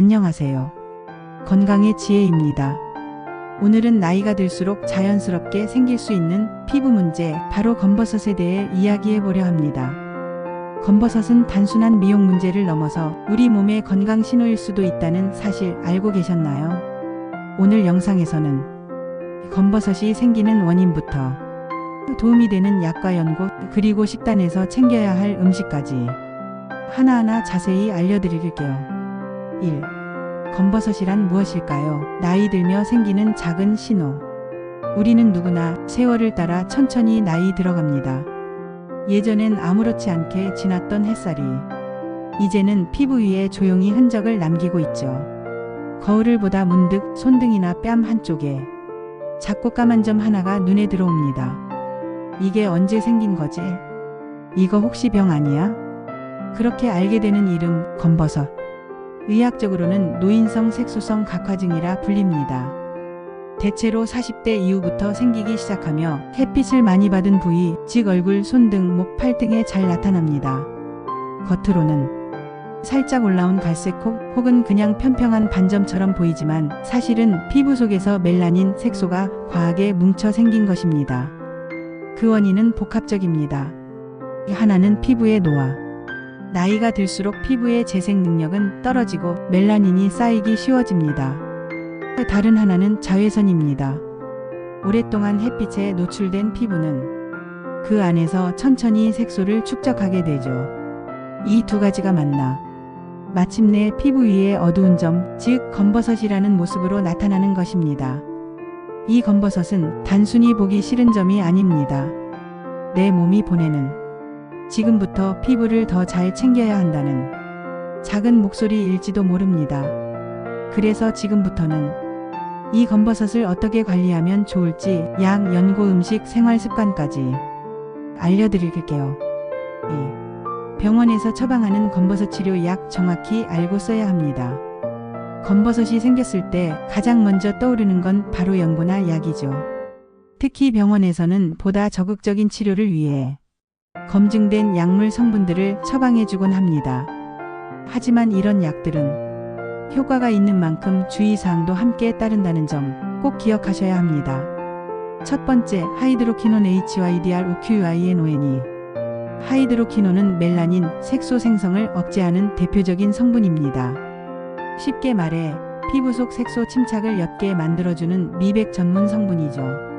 안녕하세요. 건강의 지혜입니다. 오늘은 나이가 들수록 자연스럽게 생길 수 있는 피부 문제, 바로 검버섯에 대해 이야기해 보려 합니다. 검버섯은 단순한 미용 문제를 넘어서 우리 몸의 건강 신호일 수도 있다는 사실 알고 계셨나요? 오늘 영상에서는 검버섯이 생기는 원인부터 도움이 되는 약과 연고, 그리고 식단에서 챙겨야 할 음식까지 하나하나 자세히 알려드릴게요. 1. 검버섯이란 무엇일까요? 나이 들며 생기는 작은 신호. 우리는 누구나 세월을 따라 천천히 나이 들어갑니다. 예전엔 아무렇지 않게 지났던 햇살이 이제는 피부 위에 조용히 흔적을 남기고 있죠. 거울을 보다 문득 손등이나 뺨 한쪽에 작고 까만 점 하나가 눈에 들어옵니다. 이게 언제 생긴 거지? 이거 혹시 병 아니야? 그렇게 알게 되는 이름, 검버섯. 의학적으로는 노인성 색소성 각화증이라 불립니다. 대체로 40대 이후부터 생기기 시작하며 햇빛을 많이 받은 부위, 즉 얼굴, 손등, 목, 팔 등에 잘 나타납니다. 겉으로는 살짝 올라온 갈색콕 혹은 그냥 평평한 반점처럼 보이지만 사실은 피부 속에서 멜라닌 색소가 과하게 뭉쳐 생긴 것입니다. 그 원인은 복합적입니다. 하나는 피부의 노화. 나이가 들수록 피부의 재생 능력은 떨어지고 멜라닌이 쌓이기 쉬워집니다. 다른 하나는 자외선입니다. 오랫동안 햇빛에 노출된 피부는 그 안에서 천천히 색소를 축적하게 되죠. 이 두 가지가 만나 마침내 피부 위에 어두운 점, 즉 검버섯이라는 모습으로 나타나는 것입니다. 이 검버섯은 단순히 보기 싫은 점이 아닙니다. 내 몸이 보내는 지금부터 피부를 더 잘 챙겨야 한다는 작은 목소리일지도 모릅니다. 그래서 지금부터는 이 검버섯을 어떻게 관리하면 좋을지 약, 연고, 음식, 생활 습관까지 알려드릴게요. 2. 병원에서 처방하는 검버섯 치료 약 정확히 알고 써야 합니다. 검버섯이 생겼을 때 가장 먼저 떠오르는 건 바로 연고나 약이죠. 특히 병원에서는 보다 적극적인 치료를 위해 검증된 약물 성분들을 처방해주곤 합니다. 하지만 이런 약들은 효과가 있는 만큼 주의사항도 함께 따른다는 점 꼭 기억하셔야 합니다. 첫 번째, 하이드로퀴논 HYDROQINON이. 하이드로퀴논은 멜라닌, 색소 생성을 억제하는 대표적인 성분입니다. 쉽게 말해 피부 속 색소 침착을 옅게 만들어주는 미백 전문 성분이죠.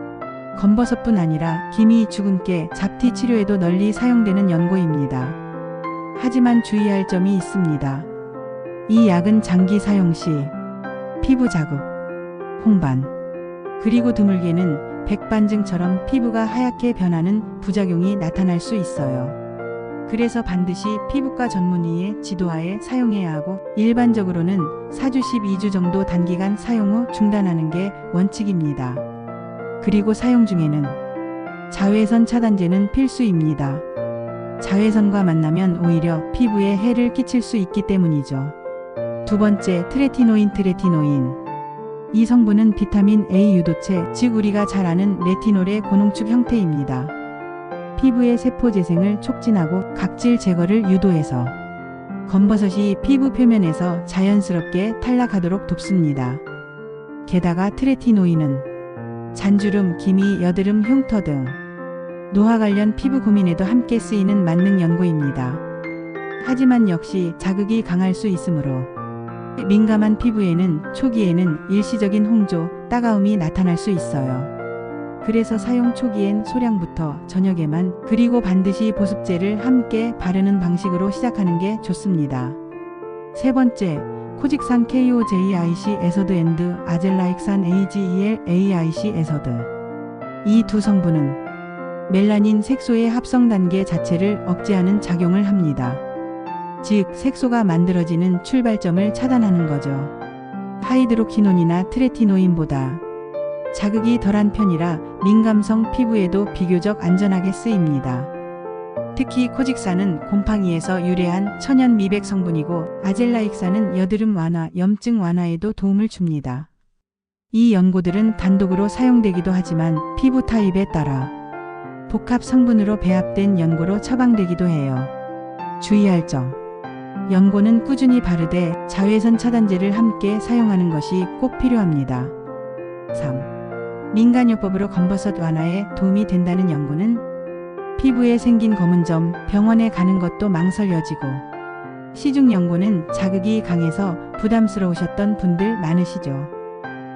검버섯뿐 아니라 기미, 주근깨, 잡티 치료에도 널리 사용되는 연고입니다. 하지만 주의할 점이 있습니다. 이 약은 장기 사용 시 피부 자극, 홍반, 그리고 드물게는 백반증처럼 피부가 하얗게 변하는 부작용이 나타날 수 있어요. 그래서 반드시 피부과 전문의의 지도하에 사용해야 하고, 일반적으로는 4주 12주 정도 단기간 사용 후 중단하는 게 원칙입니다. 그리고 사용 중에는 자외선 차단제는 필수입니다. 자외선과 만나면 오히려 피부에 해를 끼칠 수 있기 때문이죠. 두 번째, 트레티노인. 이 성분은 비타민 A 유도체, 즉 우리가 잘 아는 레티놀의 고농축 형태입니다. 피부의 세포 재생을 촉진하고 각질 제거를 유도해서 검버섯이 피부 표면에서 자연스럽게 탈락하도록 돕습니다. 게다가 트레티노인은 잔주름, 기미, 여드름, 흉터 등 노화 관련 피부 고민에도 함께 쓰이는 만능 연고입니다. 하지만 역시 자극이 강할 수 있으므로 민감한 피부에는 초기에는 일시적인 홍조, 따가움이 나타날 수 있어요. 그래서 사용 초기엔 소량부터 저녁에만, 그리고 반드시 보습제를 함께 바르는 방식으로 시작하는 게 좋습니다. 세 번째, 코직산 KOJIC 에서드 앤드 아젤라익산 AGEL-AIC 에서드. 이 두 성분은 멜라닌 색소의 합성 단계 자체를 억제하는 작용을 합니다. 즉, 색소가 만들어지는 출발점을 차단하는 거죠. 하이드로퀴논이나 트레티노인보다 자극이 덜한 편이라 민감성 피부에도 비교적 안전하게 쓰입니다. 특히 코직산은 곰팡이에서 유래한 천연 미백 성분이고, 아젤라익산은 여드름 완화, 염증 완화에도 도움을 줍니다. 이 연고들은 단독으로 사용되기도 하지만 피부 타입에 따라 복합 성분으로 배합된 연고로 처방되기도 해요. 주의할 점. 연고는 꾸준히 바르되 자외선 차단제를 함께 사용하는 것이 꼭 필요합니다. 3. 민간요법으로 검버섯 완화에 도움이 된다는 연고는 피부에 생긴 검은 점, 병원에 가는 것도 망설여지고 시중 연고는 자극이 강해서 부담스러우셨던 분들 많으시죠.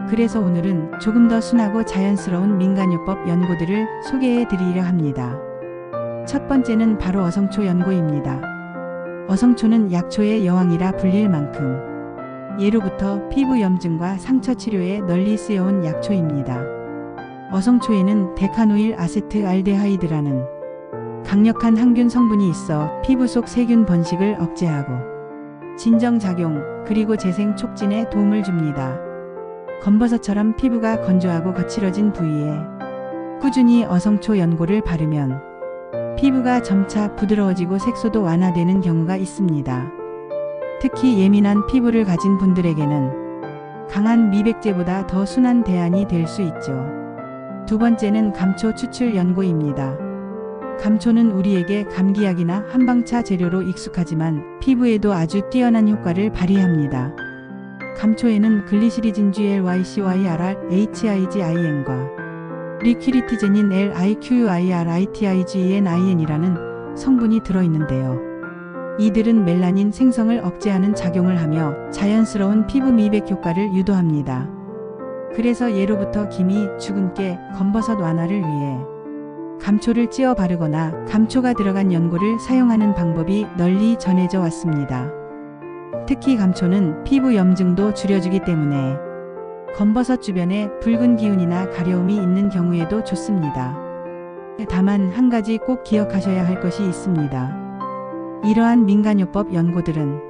그래서 오늘은 조금 더 순하고 자연스러운 민간요법 연고들을 소개해 드리려 합니다. 첫 번째는 바로 어성초 연고입니다. 어성초는 약초의 여왕이라 불릴 만큼 예로부터 피부 염증과 상처 치료에 널리 쓰여온 약초입니다. 어성초에는 데카노일 아세트 알데하이드라는 강력한 항균 성분이 있어 피부 속 세균 번식을 억제하고 진정작용 그리고 재생 촉진에 도움을 줍니다. 검버섯처럼 피부가 건조하고 거칠어진 부위에 꾸준히 어성초 연고를 바르면 피부가 점차 부드러워지고 색소도 완화되는 경우가 있습니다. 특히 예민한 피부를 가진 분들에게는 강한 미백제보다 더 순한 대안이 될 수 있죠. 두 번째는 감초 추출 연고입니다. 감초는 우리에게 감기약이나 한방차 재료로 익숙하지만 피부에도 아주 뛰어난 효과를 발휘합니다. 감초에는 글리시리진 GLYCYRR-HIGIN과 리퀴리티제닌 LIQIRITIGENIN이라는 성분이 들어있는데요. 이들은 멜라닌 생성을 억제하는 작용을 하며 자연스러운 피부 미백 효과를 유도합니다. 그래서 예로부터 기미, 주근깨, 검버섯 완화를 위해 감초를 찧어 바르거나 감초가 들어간 연고를 사용하는 방법이 널리 전해져 왔습니다. 특히 감초는 피부 염증도 줄여주기 때문에 검버섯 주변에 붉은 기운이나 가려움이 있는 경우에도 좋습니다. 다만 한 가지 꼭 기억하셔야 할 것이 있습니다. 이러한 민간요법 연고들은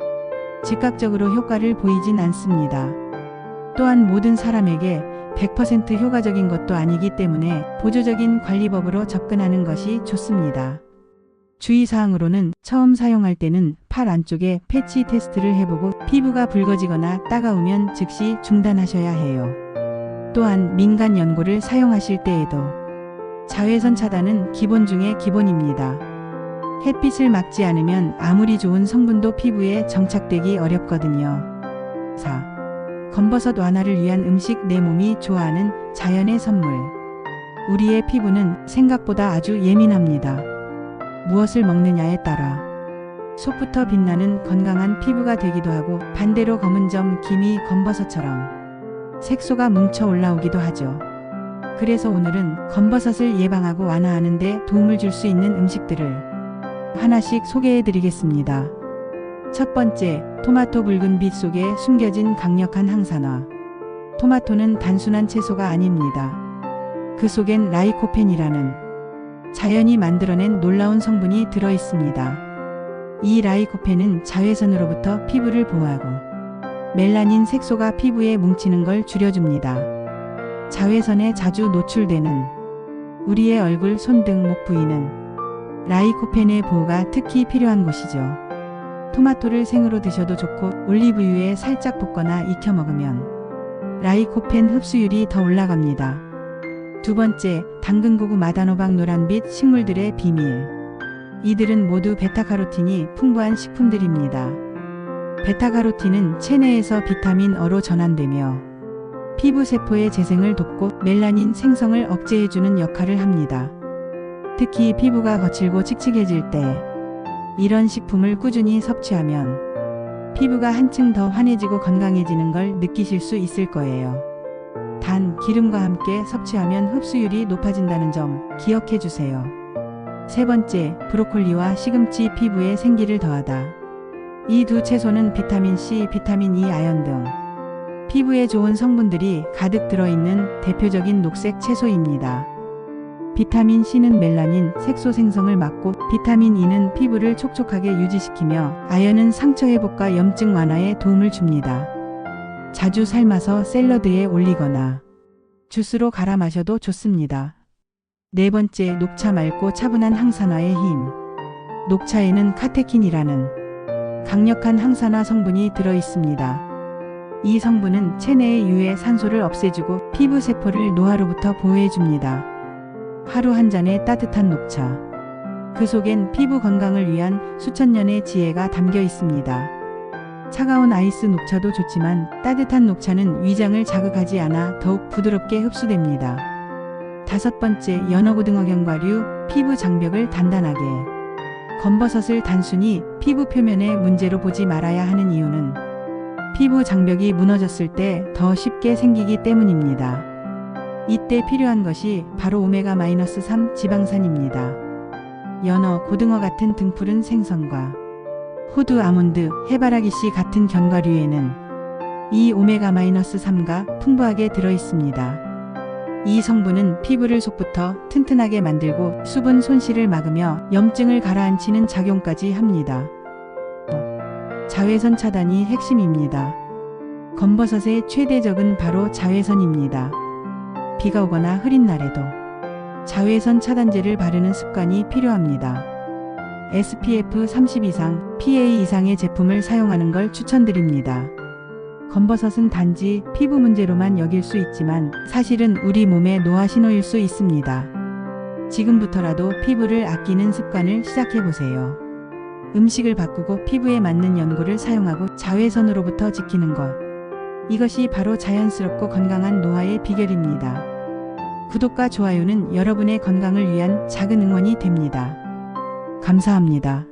즉각적으로 효과를 보이진 않습니다. 또한 모든 사람에게 100% 효과적인 것도 아니기 때문에 보조적인 관리법으로 접근하는 것이 좋습니다. 주의사항으로는 처음 사용할 때는 팔 안쪽에 패치 테스트를 해보고 피부가 붉어지거나 따가우면 즉시 중단하셔야 해요. 또한 민간 연고를 사용하실 때에도 자외선 차단은 기본 중의 기본입니다. 햇빛을 막지 않으면 아무리 좋은 성분도 피부에 정착되기 어렵거든요. 4. 검버섯 완화를 위한 음식 내 몸이 좋아하는 자연의 선물. 우리의 피부는 생각보다 아주 예민합니다. 무엇을 먹느냐에 따라 속부터 빛나는 건강한 피부가 되기도 하고 반대로 검은 점, 기미, 검버섯처럼 색소가 뭉쳐 올라오기도 하죠. 그래서 오늘은 검버섯을 예방하고 완화하는 데 도움을 줄 수 있는 음식들을 하나씩 소개해 드리겠습니다. 첫 번째, 토마토 붉은 빛 속에 숨겨진 강력한 항산화. 토마토는 단순한 채소가 아닙니다. 그 속엔 라이코펜이라는 자연이 만들어낸 놀라운 성분이 들어 있습니다. 이 라이코펜은 자외선으로부터 피부를 보호하고 멜라닌 색소가 피부에 뭉치는 걸 줄여줍니다. 자외선에 자주 노출되는 우리의 얼굴, 손 등 목 부위는 라이코펜의 보호가 특히 필요한 곳이죠. 토마토를 생으로 드셔도 좋고 올리브유에 살짝 볶거나 익혀 먹으면 라이코펜 흡수율이 더 올라갑니다. 두 번째, 당근, 고구마, 단호박, 노란빛 식물들의 비밀. 이들은 모두 베타카로틴이 풍부한 식품들입니다. 베타카로틴은 체내에서 비타민 어로 전환되며 피부 세포의 재생을 돕고 멜라닌 생성을 억제해주는 역할을 합니다. 특히 피부가 거칠고 칙칙해질 때 이런 식품을 꾸준히 섭취하면 피부가 한층 더 환해지고 건강해지는 걸 느끼실 수 있을 거예요. 단, 기름과 함께 섭취하면 흡수율이 높아진다는 점 기억해 주세요. 세 번째, 브로콜리와 시금치 피부에 생기를 더하다. 이 두 채소는 비타민C, 비타민 E, 아연 등 피부에 좋은 성분들이 가득 들어있는 대표적인 녹색 채소입니다. 비타민 C는 멜라닌 색소 생성을 막고 비타민 E는 피부를 촉촉하게 유지시키며 아연은 상처 회복과 염증 완화에 도움을 줍니다. 자주 삶아서 샐러드에 올리거나 주스로 갈아 마셔도 좋습니다. 네 번째, 녹차 맑고 차분한 항산화의 힘. 녹차에는 카테킨이라는 강력한 항산화 성분이 들어 있습니다. 이 성분은 체내의 유해 산소를 없애주고 피부 세포를 노화로부터 보호해줍니다. 하루 한 잔의 따뜻한 녹차. 그 속엔 피부 건강을 위한 수천 년의 지혜가 담겨 있습니다. 차가운 아이스 녹차도 좋지만 따뜻한 녹차는 위장을 자극하지 않아 더욱 부드럽게 흡수됩니다. 5번째, 연어고등어 견과류, 피부 장벽을 단단하게. 검버섯을 단순히 피부 표면의 문제로 보지 말아야 하는 이유는 피부 장벽이 무너졌을 때 더 쉽게 생기기 때문입니다. 이때 필요한 것이 바로 오메가-3 지방산입니다. 연어, 고등어 같은 등푸른 생선과 호두, 아몬드, 해바라기씨 같은 견과류에는 이 오메가-3가 풍부하게 들어있습니다. 이 성분은 피부를 속부터 튼튼하게 만들고 수분 손실을 막으며 염증을 가라앉히는 작용까지 합니다. 자외선 차단이 핵심입니다. 검버섯의 최대 적은 바로 자외선입니다. 비가 오거나 흐린 날에도 자외선 차단제를 바르는 습관이 필요합니다. SPF 30 이상, PA 이상의 제품을 사용하는 걸 추천드립니다. 검버섯은 단지 피부 문제로만 여길 수 있지만 사실은 우리 몸의 노화 신호일 수 있습니다. 지금부터라도 피부를 아끼는 습관을 시작해보세요. 음식을 바꾸고 피부에 맞는 연고를 사용하고 자외선으로부터 지키는 것. 이것이 바로 자연스럽고 건강한 노화의 비결입니다. 구독과 좋아요는 여러분의 건강을 위한 작은 응원이 됩니다. 감사합니다.